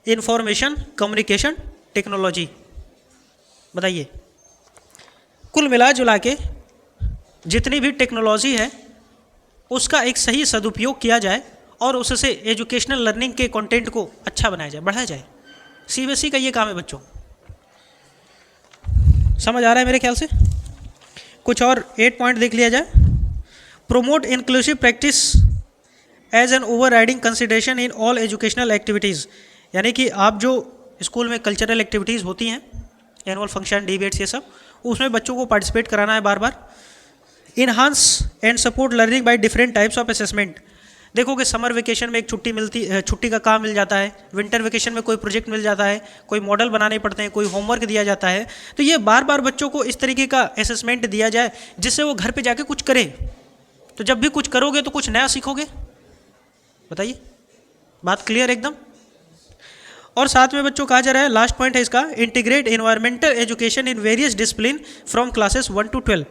information communication technology. बताइए, कुल मिला जुला के जितनी भी टेक्नोलॉजी है उसका एक सही सदुपयोग किया जाए और उससे एजुकेशनल लर्निंग के कंटेंट को अच्छा बनाया जाए, बढ़ाया जाए। CBSE का ये काम है बच्चों। समझ आ रहा है मेरे ख्याल से? कुछ और 8 पॉइंट देख लिया जाए। Promote inclusive practice as an overriding consideration in all educational activities. यानी कि आप जो स्कूल में कल्चरल एक्टिविटीज़ होती हैं, एनुअल फंक्शन, डिबेट्स, ये सब, उसमें बच्चों को पार्टिसिपेट कराना है बार बार। Enhance and support learning by different types of assessment. देखो कि समर वेकेशन में एक छुट्टी का काम मिल जाता है, विंटर वेकेशन में कोई प्रोजेक्ट मिल जाता है, कोई मॉडल बनाने पड़ते हैं, कोई होमवर्क दिया जाता है। तो ये बार बार बच्चों को इस तरीके का असेसमेंट दिया जाए जिससे वो घर पे जाके कुछ करें। तो जब भी कुछ करोगे तो कुछ नया सीखोगे। बताइए, बात क्लियर एकदम? और साथ में बच्चों कहा जा रहा है, लास्ट पॉइंट है इसका, integrate environmental education in various discipline from classes 1 to 12।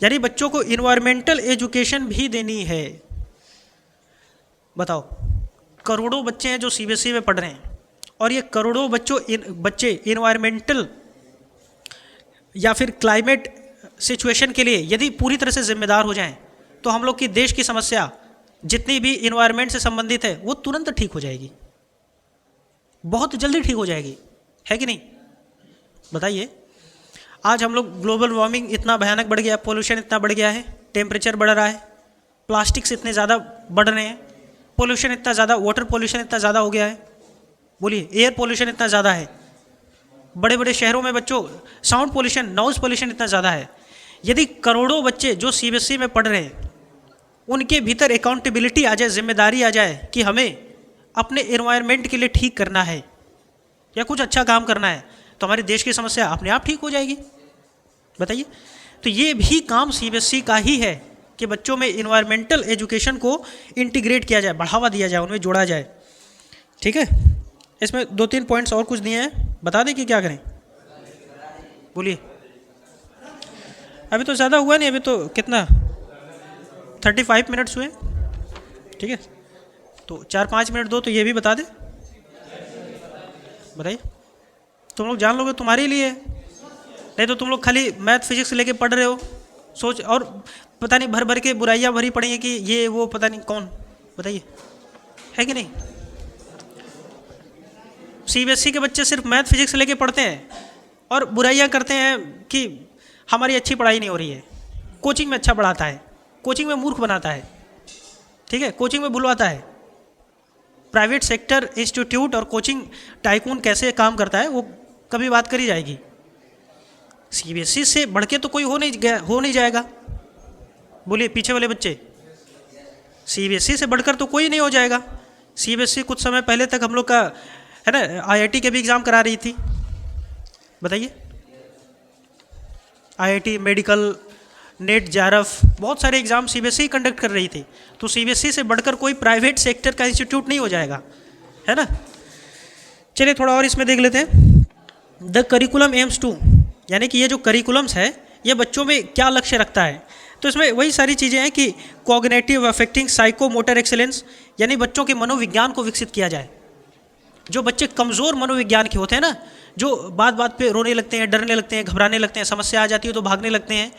यानी बच्चों को इन्वायरमेंटल एजुकेशन भी देनी है। बताओ, करोड़ों बच्चे हैं जो CBSE में पढ़ रहे हैं, और ये करोड़ों बच्चे इन्वायरमेंटल या फिर क्लाइमेट सिचुएशन के लिए यदि पूरी तरह से जिम्मेदार हो जाएं तो हम लोग की देश की समस्या जितनी भी इन्वायरमेंट से संबंधित है वो तुरंत ठीक हो जाएगी, बहुत जल्दी ठीक हो जाएगी, है कि नहीं? बताइए, आज हम लोग ग्लोबल वार्मिंग इतना भयानक बढ़ गया, पोल्यूशन इतना बढ़ गया है, टेम्परेचर बढ़ रहा है, प्लास्टिक्स इतने ज़्यादा बढ़ रहे हैं, पोल्यूशन इतना ज़्यादा, वाटर पोल्यूशन इतना ज़्यादा हो गया है, बोलिए, एयर पोल्यूशन इतना ज़्यादा है, बड़े बड़े शहरों में बच्चों साउंड पोल्यूशन, नॉइज़ पोल्यूशन इतना ज़्यादा है। यदि करोड़ों बच्चे जो CBSE में पढ़ रहे हैं उनके भीतर अकाउंटेबिलिटी आ जाए, जिम्मेदारी आ जाए कि हमें अपने एनवायरनमेंट के लिए ठीक करना है, या कुछ अच्छा काम करना है तो हमारे देश की समस्या अपने आप ठीक हो जाएगी। बताइए। तो ये भी काम सीबीएसई का ही है कि बच्चों में इन्वायरमेंटल एजुकेशन को इंटीग्रेट किया जाए, बढ़ावा दिया जाए, उनमें जोड़ा जाए। ठीक है। इसमें 2-3 पॉइंट्स और कुछ दिए हैं, बता दें कि क्या करें। बोलिए। अभी तो ज़्यादा हुआ नहीं, अभी तो कितना 35 मिनट्स हुए। ठीक है, तो 4-5 मिनट दो तो ये भी बता दे। बताइए। तुम लोग जान लोगे तुम्हारे लिए, नहीं तो तुम लोग खाली मैथ फिजिक्स लेके पढ़ रहे हो, सोच, और पता नहीं भर भर के बुराइयां भरी पड़ी हैं कि ये वो पता नहीं कौन। बताइए, है कि नहीं। सीबीएसई के बच्चे सिर्फ मैथ फिजिक्स लेके पढ़ते हैं और बुराइयां करते हैं कि हमारी अच्छी पढ़ाई नहीं हो रही है। कोचिंग में अच्छा पढ़ाता है, कोचिंग में मूर्ख बनाता है। ठीक है, कोचिंग में भुलवाता है। प्राइवेट सेक्टर इंस्टीट्यूट और कोचिंग टाइकून कैसे काम करता है वो कभी बात करी जाएगी। सीबीएसई से बढ़ के तो कोई हो नहीं जाएगा। बोलिए पीछे वाले बच्चे, सीबीएसई से बढ़कर तो कोई नहीं हो जाएगा। सीबीएसई कुछ समय पहले तक हम लोग का है ना आईआईटी के भी एग्ज़ाम करा रही थी। बताइए, आईआईटी, मेडिकल, नेट, जेआरएफ, बहुत सारे एग्ज़ाम सीबीएसई कंडक्ट कर रही थी। तो सीबीएसई से बढ़कर कोई प्राइवेट सेक्टर का इंस्टीट्यूट नहीं हो जाएगा, है ना। चलिए थोड़ा और इसमें देख लेते हैं। द करिकुलम एम्स टू, यानी कि ये जो करिकुलम्स है ये बच्चों में क्या लक्ष्य रखता है। तो इसमें वही सारी चीज़ें हैं कि cognitive, affecting, psycho motor excellence, यानी बच्चों के मनोविज्ञान को विकसित किया जाए। जो बच्चे कमज़ोर मनोविज्ञान के होते हैं ना, जो बात बात पे रोने लगते हैं, डरने लगते हैं, घबराने लगते हैं, समस्या आ जाती है तो भागने लगते हैं,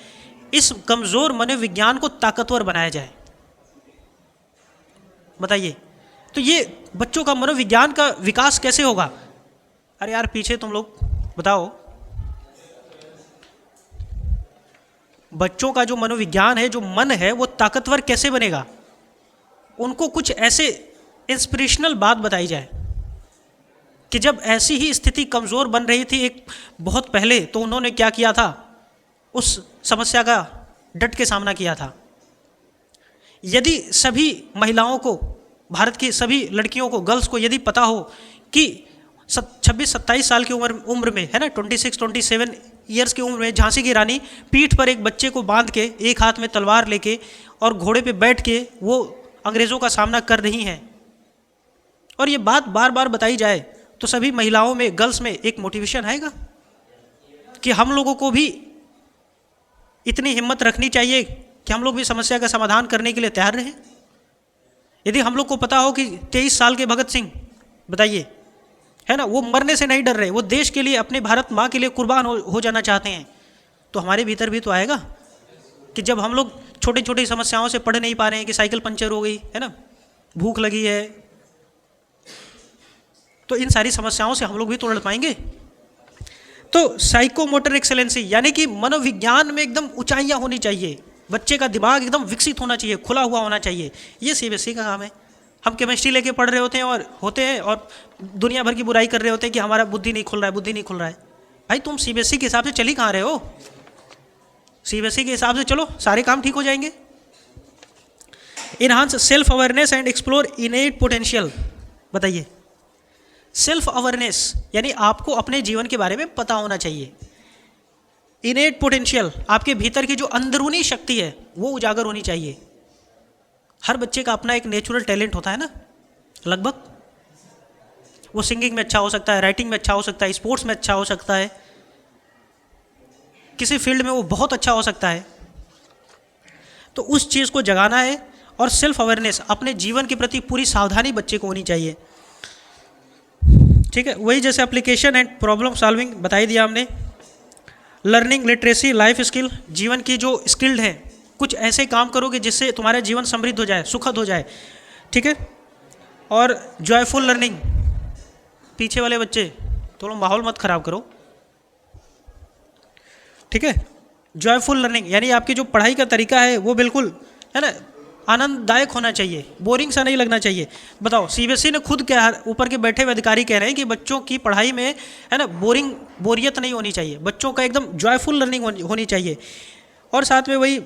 इस कमज़ोर मनोविज्ञान को ताकतवर बनाया जाए। बताइए, तो ये बच्चों का मनोविज्ञान का विकास कैसे होगा। अरे यार पीछे तुम लोग बताओ, बच्चों का जो मनोविज्ञान है, जो मन है, वो ताकतवर कैसे बनेगा। उनको कुछ ऐसे इंस्पिरेशनल बात बताई जाए कि जब ऐसी ही स्थिति कमज़ोर बन रही थी एक बहुत पहले, तो उन्होंने क्या किया था, उस समस्या का डट के सामना किया था। यदि सभी महिलाओं को, भारत की सभी लड़कियों को, गर्ल्स को यदि पता हो कि 26-27 साल की उम्र में, है ना, 26-27 ईयर्स की उम्र में झांसी की रानी पीठ पर एक बच्चे को बांध के, एक हाथ में तलवार लेके और घोड़े पे बैठ के वो अंग्रेज़ों का सामना कर रही हैं, और ये बात बार बार बताई जाए, तो सभी महिलाओं में, गर्ल्स में एक मोटिवेशन आएगा कि हम लोगों को भी इतनी हिम्मत रखनी चाहिए कि हम लोग भी समस्या का समाधान करने के लिए तैयार रहें। यदि हम लोग को पता हो कि 23 साल के भगत सिंह, बताइए, है ना, वो मरने से नहीं डर रहे, वो देश के लिए, अपने भारत माँ के लिए कुर्बान हो जाना चाहते हैं, तो हमारे भीतर भी तो आएगा कि जब हम लोग छोटी छोटी समस्याओं से पढ़ नहीं पा रहे हैं, कि साइकिल पंचर हो गई है ना, भूख लगी है, तो इन सारी समस्याओं से हम लोग भी तो लड़ पाएंगे। तो साइकोमोटर एक्सेलेंसी, यानी कि मनोविज्ञान में एकदम ऊंचाइयाँ होनी चाहिए, बच्चे का दिमाग एकदम विकसित होना चाहिए, खुला हुआ होना चाहिए। ये सीबीएसई का काम है। हम केमिस्ट्री लेके पढ़ रहे होते हैं और दुनिया भर की बुराई कर रहे होते हैं कि हमारा बुद्धि नहीं खुल रहा है, बुद्धि नहीं खुल रहा है। भाई तुम सीबीएसई के हिसाब से चली कहाँ रहे हो। सीबीएसई के हिसाब से चलो, सारे काम ठीक हो जाएंगे। Enhance self awareness and explore इनेट potential. बताइए, सेल्फ अवेयरनेस यानी आपको अपने जीवन के बारे में पता होना चाहिए। इनेट पोटेंशियल, आपके भीतर की जो अंदरूनी शक्ति है वो उजागर होनी चाहिए। हर बच्चे का अपना एक नेचुरल टैलेंट होता है ना, लगभग। वो सिंगिंग में अच्छा हो सकता है, राइटिंग में अच्छा हो सकता है, स्पोर्ट्स में अच्छा हो सकता है, किसी फील्ड में वो बहुत अच्छा हो सकता है। तो उस चीज़ को जगाना है। और सेल्फ अवेयरनेस, अपने जीवन के प्रति पूरी सावधानी बच्चे को होनी चाहिए। ठीक है, वही जैसे एप्लीकेशन एंड प्रॉब्लम सॉल्विंग बताई दिया हमने। लर्निंग, लिटरेसी, लाइफ स्किल, जीवन की जो स्किल्ड है, कुछ ऐसे काम करोगे जिससे तुम्हारा जीवन समृद्ध हो जाए, सुखद हो जाए। ठीक है। और जॉयफुल लर्निंग, पीछे वाले बच्चे तो लोग माहौल मत खराब करो। ठीक है। जॉयफुल लर्निंग यानी आपकी जो पढ़ाई का तरीका है वो बिल्कुल, है ना, आनंददायक होना चाहिए, बोरिंग सा नहीं लगना चाहिए। बताओ, सीबीएसई ने खुद क्या, ऊपर के बैठे हुए अधिकारी कह रहे हैं कि बच्चों की पढ़ाई में, है ना, बोरियत नहीं होनी चाहिए, बच्चों का एकदम जॉयफुल लर्निंग होनी चाहिए। और साथ में वही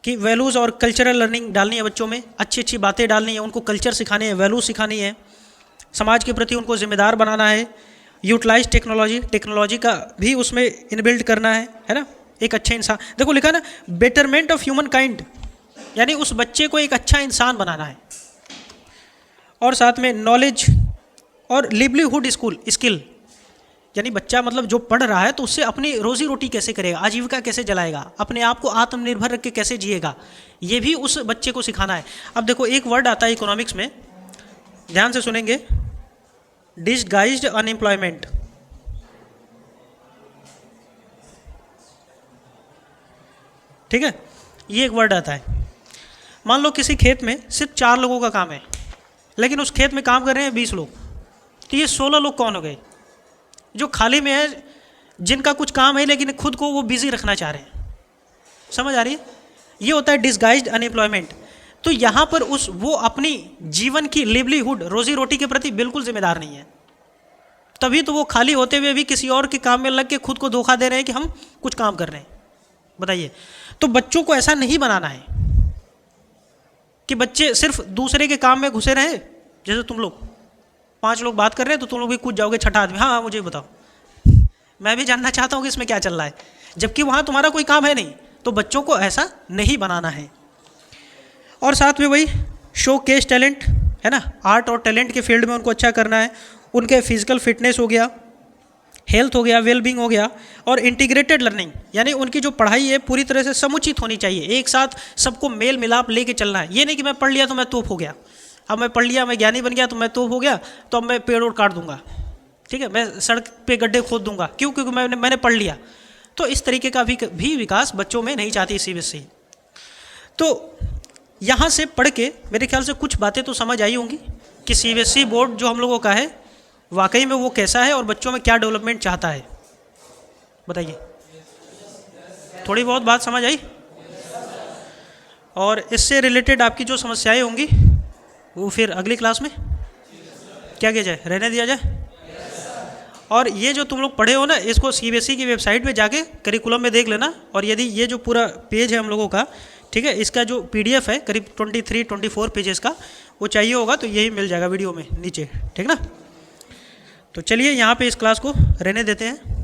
कि वैल्यूज़ और कल्चरल लर्निंग डालनी है बच्चों में, अच्छी अच्छी बातें डालनी है, उनको कल्चर सिखानी है, वैल्यू सिखानी है। समाज के प्रति उनको जिम्मेदार बनाना है, यूटिलाइज टेक्नोलॉजी का भी उसमें इनबिल्ड करना है ना, एक अच्छे इंसान, देखो लिखा ना बेटरमेंट ऑफ ह्यूमन काइंड, यानी उस बच्चे को एक अच्छा इंसान बनाना है। और साथ में नॉलेज और लिवलीहुड स्किल, यानी बच्चा मतलब जो पढ़ रहा है तो उससे अपनी रोजी रोटी कैसे करेगा, आजीविका कैसे जलाएगा, अपने आप को आत्मनिर्भर रख के कैसे जिएगा, ये भी उस बच्चे को सिखाना है। अब देखो एक वर्ड आता है इकोनॉमिक्स में, ध्यान से सुनेंगे, डिसगाइज्ड अनएम्प्लॉयमेंट। ठीक है, ये एक वर्ड आता है। मान लो किसी खेत में सिर्फ 4 लोगों का काम है, लेकिन उस खेत में काम कर रहे हैं 20 लोग, तो ये 16 लोग कौन हो गए? जो खाली में है, जिनका कुछ काम है लेकिन खुद को वो बिजी रखना चाह रहे हैं। समझ आ रही है? ये होता है डिसगाइज्ड अनएम्प्लॉयमेंट। तो यहाँ पर वो अपनी जीवन की लिवलीहुड, रोजी रोटी के प्रति बिल्कुल जिम्मेदार नहीं है, तभी तो वो खाली होते हुए भी किसी और के काम में लग के खुद को धोखा दे रहे हैं कि हम कुछ काम कर रहे हैं। बताइए, तो बच्चों को ऐसा नहीं बनाना है कि बच्चे सिर्फ दूसरे के काम में घुसे रहे। जैसे तुम लोग 5 लोग बात कर रहे हैं तो तुम लोग भी कूद जाओगे, छठा आदमी, हाँ मुझे बताओ, मैं भी जानना चाहता हूँ कि इसमें क्या चल रहा है, जबकि वहाँ तुम्हारा कोई काम है नहीं। तो बच्चों को ऐसा नहीं बनाना है। और साथ में वही शो केस टैलेंट है ना, आर्ट और टैलेंट के फील्ड में उनको अच्छा करना है। उनके फिजिकल फिटनेस हो गया, हेल्थ हो गया, वेलबींग हो गया, और इंटीग्रेटेड लर्निंग, यानी उनकी जो पढ़ाई है पूरी तरह से समुचित होनी चाहिए, एक साथ सबको मेल मिलाप लेके चलना है। ये नहीं कि मैं पढ़ लिया तो मैं तोप हो गया, अब मैं पढ़ लिया मैं ज्ञानी बन गया तो मैं तोप हो गया, तो अब मैं पेड़ और काट दूंगा, ठीक है, मैं सड़क पे गड्ढे खोद दूंगा, क्यों? क्योंकि मैंने पढ़ लिया। तो इस तरीके का भी विकास बच्चों में नहीं चाहती सीबीएसई। तो यहाँ से पढ़ के मेरे ख्याल से कुछ बातें तो समझ आई होंगी कि सीबीएसई बोर्ड जो हम लोगों का है वाकई में वो कैसा है और बच्चों में क्या डेवलपमेंट चाहता है। बताइए, थोड़ी बहुत बात समझ आई? और इससे रिलेटेड आपकी जो समस्याएं होंगी वो फिर अगली क्लास में क्या किया जाए, रहने दिया जाए। और ये जो तुम लोग पढ़े हो ना, इसको सीबीएसई की वेबसाइट पे जाके करिकुलम में देख लेना। और यदि ये जो पूरा पेज है हम लोगों का, ठीक है, इसका जो पीडीएफ है करीब 23-24 पेजेस का, वो चाहिए होगा तो यही मिल जाएगा वीडियो में नीचे, ठीक ना। तो चलिए यहाँ पे इस क्लास को रहने देते हैं।